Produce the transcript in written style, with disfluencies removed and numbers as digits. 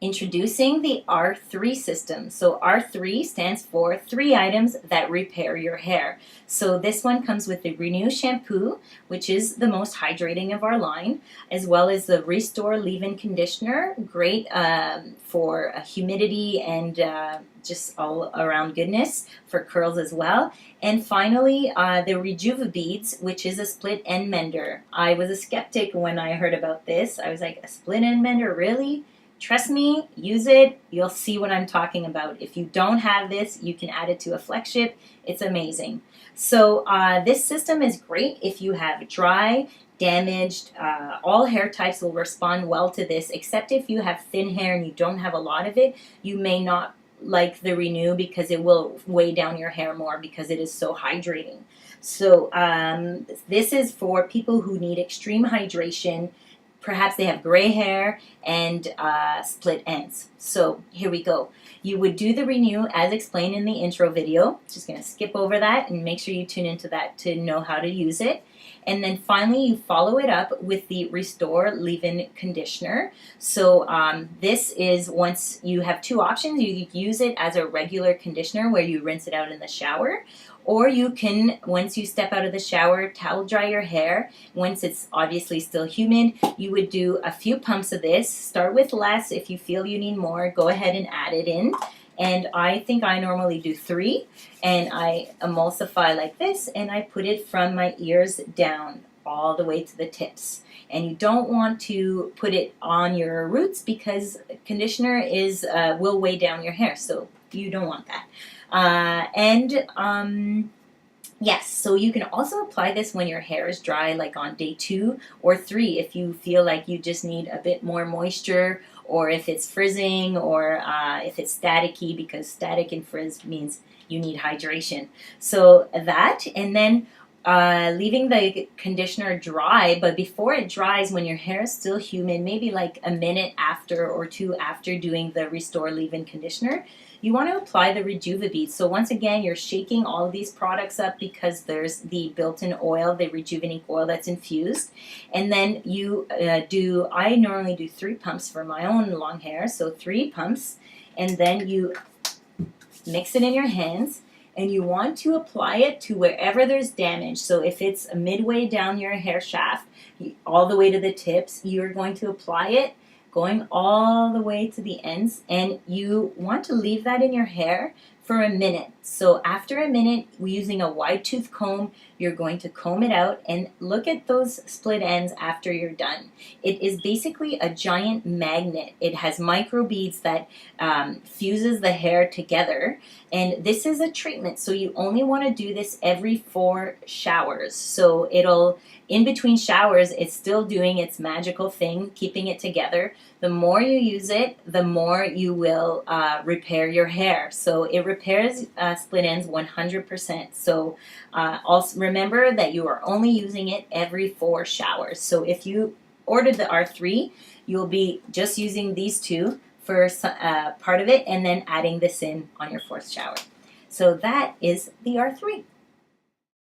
Introducing the R3 system. So R3 stands for 3 items that repair your hair. So this one comes with the Renew Shampoo, which is the most hydrating of our line, as well as the Restore Leave-In Conditioner, great for humidity and just all around goodness, for curls as well. And finally, the Rejuvabeads, which is a split end mender. I was a skeptic when I heard about this. I was like, a split end mender, really? Trust me, use it, you'll see what I'm talking about. If you don't have this, you can add it to a flex chip. It's amazing. So this system is great if you have dry, damaged, all hair types will respond well to this, except if you have thin hair and you don't have a lot of it, you may not like the Renew because it will weigh down your hair more because it is so hydrating. So this is for people who need extreme hydration. Perhaps they have gray hair and split ends. So here we go. You would do the Renew as explained in the intro video. Just going to skip over that and make sure you tune into that to know how to use it. And then finally you follow it up with the Restore Leave-In Conditioner. So this is, once you have 2 options, you use it as a regular conditioner where you rinse it out in the shower. Or you can, once you step out of the shower, towel dry your hair. Once it's obviously still humid, you would do a few pumps of this. Start with less. If you feel you need more, go ahead and add it in. And I think I normally do 3. And I emulsify like this, and I put it from my ears down all the way to the tips. And you don't want to put it on your roots because conditioner is will weigh down your hair. So you don't want that. Yes, so you can also apply this when your hair is dry, like on day 2 or 3, if you feel like you just need a bit more moisture, or if it's frizzing, or if it's staticky, because static and frizz means you need hydration. So that, and then leaving the conditioner dry, but before it dries, when your hair is still humid, maybe like a minute after or 2 after doing the Restore Leave-In Conditioner, you want to apply the Rejuvabeads. So once again, you're shaking all of these products up because there's the built-in oil, the rejuvenate oil that's infused. And then you I normally do 3 pumps for my own long hair, so 3 pumps. And then you mix it in your hands, and you want to apply it to wherever there's damage. So if it's midway down your hair shaft, all the way to the tips, you're going to apply it going all the way to the ends, and you want to leave that in your hair for a minute. So after a minute, using a wide tooth comb, you're going to comb it out and look at those split ends after you're done. It is basically a giant magnet. It has micro beads that fuses the hair together, and this is a treatment, so you only want to do this every 4 showers. So it'll, in between showers, it's still doing its magical thing, keeping it together. The more you use it, the more you will repair your hair. So it repairs split ends 100%. So also remember that you are only using it every 4 showers. So if you ordered the R3, you'll be just using these 2 for part of it, and then adding this in on your 4th shower. So that is the R3.